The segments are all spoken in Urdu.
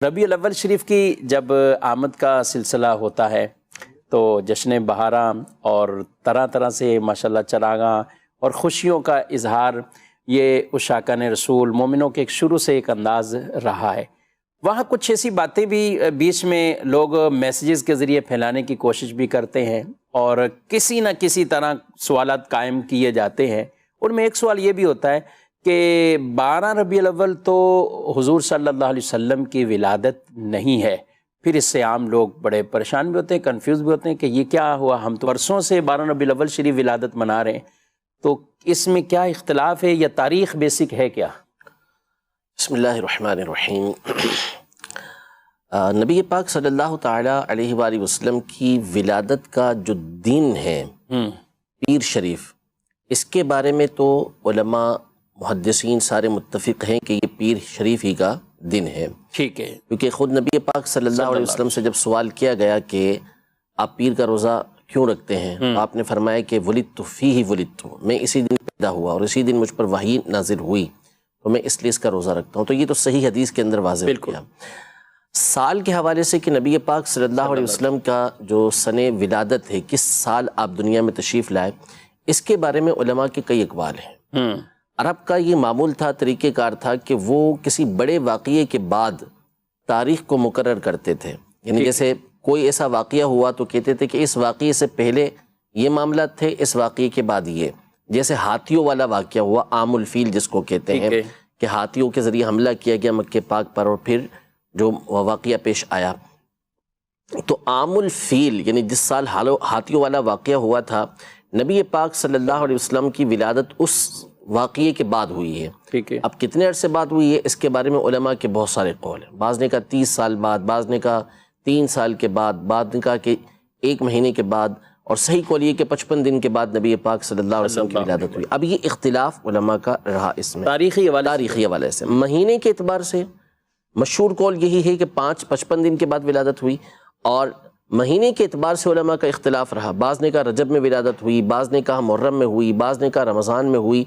ربیع الاول شریف کی جب آمد کا سلسلہ ہوتا ہے تو جشن بہاراں اور طرح طرح سے ماشاءاللہ چراغاں اور خوشیوں کا اظہار یہ عشاقان رسول مومنوں کے شروع سے ایک انداز رہا ہے۔ وہاں کچھ ایسی باتیں بھی بیچ میں لوگ میسیجز کے ذریعے پھیلانے کی کوشش بھی کرتے ہیں اور کسی نہ کسی طرح سوالات قائم کیے جاتے ہیں۔ ان میں ایک سوال یہ بھی ہوتا ہے کہ 12 ربیع الاول تو حضور صلی اللہ علیہ وسلم کی ولادت نہیں ہے۔ پھر اس سے عام لوگ بڑے پریشان بھی ہوتے ہیں، کنفیوز بھی ہوتے ہیں کہ یہ کیا ہوا، ہم تو برسوں سے 12 ربیع الاول شریف ولادت منا رہے ہیں، تو اس میں کیا اختلاف ہے یا تاریخ بیسک ہے کیا؟ بسم اللہ الرحمن الرحیم۔ نبی پاک صلی اللہ تعالیٰ علیہ وآلہ وسلم کی ولادت کا جو دن ہے پیر شریف، اس کے بارے میں تو علماء محدثین سارے متفق ہیں کہ یہ پیر شریف ہی کا دن ہے۔ ٹھیک ہے، کیونکہ خود نبی پاک صلی اللہ علیہ وسلم سے جب سوال کیا گیا کہ آپ پیر کا روزہ کیوں رکھتے ہیں، آپ نے فرمایا کہ ولدت فیہ ولدت، میں اسی دن پیدا ہوا اور اسی دن مجھ پر وحی نازل ہوئی، تو میں اس لیے اس کا روزہ رکھتا ہوں۔ تو یہ تو صحیح حدیث کے اندر واضح ہو گیا۔ سال کے حوالے سے کہ نبی پاک صلی اللہ علیہ وسلم کا جو سن ولادت ہے، کس سال آپ دنیا میں تشریف لائے، اس کے بارے میں علماء کے کئی اقوال ہیں۔ عرب کا یہ معمول تھا، طریقہ کار تھا کہ وہ کسی بڑے واقعے کے بعد تاریخ کو مقرر کرتے تھے، یعنی جیسے کوئی ایسا واقعہ ہوا تو کہتے تھے کہ اس واقعے سے پہلے یہ معاملات تھے، اس واقعے کے بعد یہ، جیسے ہاتھیوں والا واقعہ ہوا، عام الفیل جس کو کہتے ہیں کہ ہاتھیوں کے ذریعے حملہ کیا گیا مکہ پاک پر اور پھر جو واقعہ پیش آیا۔ تو عام الفیل یعنی جس سال ہاتھیوں والا واقعہ ہوا تھا، نبی پاک صلی اللہ علیہ وسلم کی ولادت اس واقعے کے بعد ہوئی ہے۔ ٹھیک ہے، اب کتنے عرصے بعد ہوئی ہے اس کے بارے میں علماء کے بہت سارے قول ہیں۔ بعض نے کہا 30 سال بعد، بعض نے کہا 3 سال کے بعد، بعض نے کہا کہ 1 مہینے کے بعد، اور صحیح قول یہ کہ 55 دن کے بعد نبی پاک صلی اللہ علیہ وسلم کی ولادت ہوئی۔ اب یہ اختلاف علماء کا رہا اس میں تاریخی حوالے سے۔ مہینے کے اعتبار سے مشہور قول یہی ہے کہ 55 دن کے بعد ولادت ہوئی، اور مہینے کے اعتبار سے علماء کا اختلاف رہا۔ بعض نے کہا رجب میں ولادت ہوئی، بعض نے کہا محرم میں ہوئی، بعض نے کہا رمضان میں ہوئی،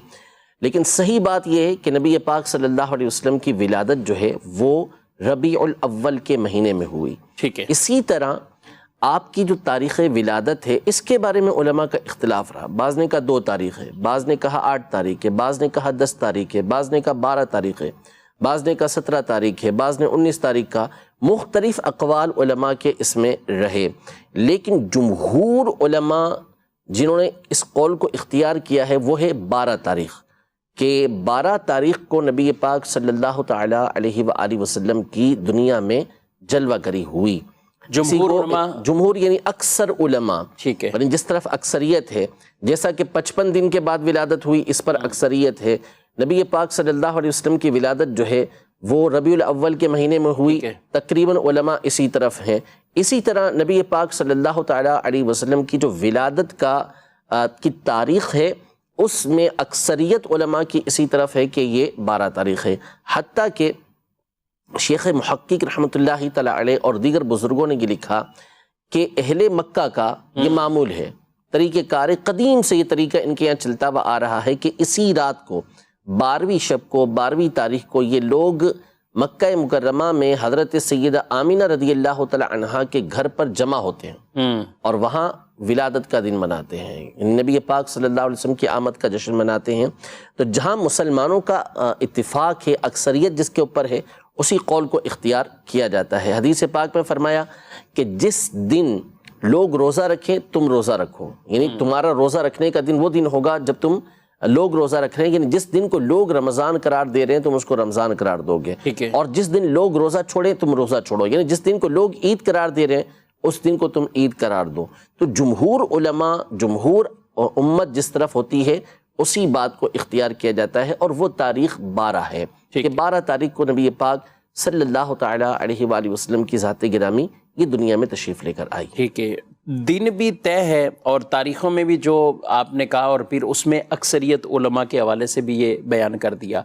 لیکن صحیح بات یہ ہے کہ نبی پاک صلی اللہ علیہ وسلم کی ولادت جو ہے وہ ربیع الاول کے مہینے میں ہوئی۔ ٹھیک ہے، اسی طرح آپ کی جو تاریخ ولادت ہے اس کے بارے میں علماء کا اختلاف رہا۔ بعض نے کہا 2 تاریخ ہے، بعض نے کہا 8 تاریخ ہے، بعض نے کہا 10 تاریخ ہے، بعض نے کہا 12 تاریخ ہے، بعض نے کہا 17 تاریخ ہے، بعض نے 19 تاریخ کا۔ مختلف اقوال علماء کے اس میں رہے، لیکن جمہور علماء جنہوں نے اس قول کو اختیار کیا ہے وہ ہے 12 تاریخ، کہ 12 تاریخ کو نبی پاک صلی اللہ تعالیٰ علیہ وآلہ وسلم کی دنیا میں جلوہ گری ہوئی۔ جمہور یعنی اکثر علماء، ٹھیک ہے، یعنی جس طرف اکثریت ہے، جیسا کہ 55 دن کے بعد ولادت ہوئی اس پر اکثریت ہے، نبی پاک صلی اللہ علیہ وسلم کی ولادت جو ہے وہ ربیع الاول کے مہینے میں ہوئی، تقریباً علماء اسی طرف ہیں۔ اسی طرح نبی پاک صلی اللہ تعالیٰ علیہ وسلم کی جو ولادت کی تاریخ ہے اس میں اکثریت علماء کی اسی طرف ہے کہ یہ 12 تاریخ ہے، حتیٰ کہ شیخ محقق رحمۃ اللہ تعالیٰ علیہ اور دیگر بزرگوں نے یہ لکھا کہ اہل مکہ کا یہ معمول ہے، طریقہ کار قدیم سے یہ طریقہ ان کے یہاں چلتا ہوا آ رہا ہے کہ اسی رات کو 12ویں شب کو 12ویں تاریخ کو یہ لوگ مکہ مکرمہ میں حضرت سیدہ آمینہ رضی اللہ تعالیٰ عنہا کے گھر پر جمع ہوتے ہیں اور وہاں ولادت کا دن مناتے ہیں، نبی پاک صلی اللہ علیہ وسلم کی آمد کا جشن مناتے ہیں۔ تو جہاں مسلمانوں کا اتفاق ہے، اکثریت جس کے اوپر ہے، اسی قول کو اختیار کیا جاتا ہے۔ حدیث پاک میں فرمایا کہ جس دن لوگ روزہ رکھیں تم روزہ رکھو، یعنی تمہارا روزہ رکھنے کا دن وہ دن ہوگا جب تم لوگ روزہ رکھ رہے ہیں، یعنی جس دن کو لوگ رمضان قرار دے رہے ہیں تم اس کو رمضان قرار دو گے، اور جس دن لوگ روزہ چھوڑیں تم روزہ چھوڑو، یعنی جس دن کو لوگ عید قرار دے رہے ہیں اس دن کو تم عید قرار دو۔ تو جمہور علماء، جمہور امت جس طرف ہوتی ہے اسی بات کو اختیار کیا جاتا ہے، اور وہ تاریخ 12 ہے کہ 12 تاریخ کو نبی پاک صلی اللہ تعالیٰ علیہ وآلہ وسلم کی ذات گرامی یہ دنیا میں تشریف لے کر آئی۔ ٹھیک ہے، دن بھی طے ہے اور تاریخوں میں بھی جو آپ نے کہا، اور پھر اس میں اکثریت علماء کے حوالے سے بھی یہ بیان کر دیا،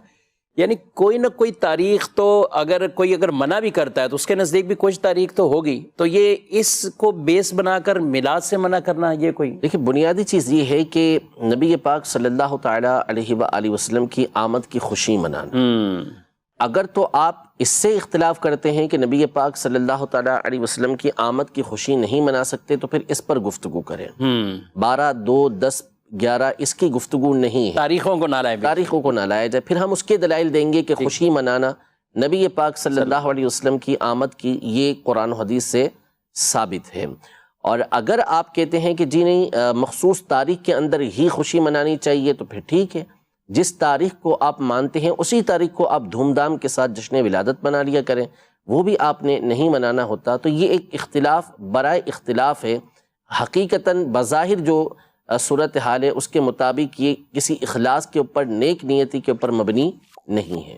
یعنی کوئی نہ کوئی تاریخ تو اگر کوئی منع بھی کرتا ہے تو اس کے نزدیک بھی کچھ تاریخ تو ہوگی، تو یہ اس کو بیس بنا کر میلاد سے منع کرنا یہ کوئی؟ دیکھیں، بنیادی چیز یہ ہے کہ نبی پاک صلی اللہ تعالیٰ علیہ وآلہ وسلم کی آمد کی خوشی منانا، اگر تو آپ اس سے اختلاف کرتے ہیں کہ نبی پاک صلی اللہ تعالیٰ علیہ وسلم کی آمد کی خوشی نہیں منا سکتے تو پھر اس پر گفتگو کریں۔ 12، 2، 10، 11 اس کی گفتگو نہیں ہے، تاریخوں کو نہ لائیں، تاریخوں کو نہ لایا جائے۔ پھر ہم اس کے دلائل دیں گے کہ خوشی منانا نبی پاک صلی اللہ علیہ وسلم کی آمد کی یہ قرآن و حدیث سے ثابت ہے۔ اور اگر آپ کہتے ہیں کہ جی نہیں مخصوص تاریخ کے اندر ہی خوشی منانی چاہیے تو پھر ٹھیک ہے، جس تاریخ کو آپ مانتے ہیں اسی تاریخ کو آپ دھوم دھام کے ساتھ جشن ولادت منا لیا کریں، وہ بھی آپ نے نہیں منانا ہوتا۔ تو یہ ایک اختلاف برائے اختلاف ہے، حقیقتاً بظاہر جو صورتحال ہے اس کے مطابق یہ کسی اخلاص کے اوپر، نیک نیتی کے اوپر مبنی نہیں ہے۔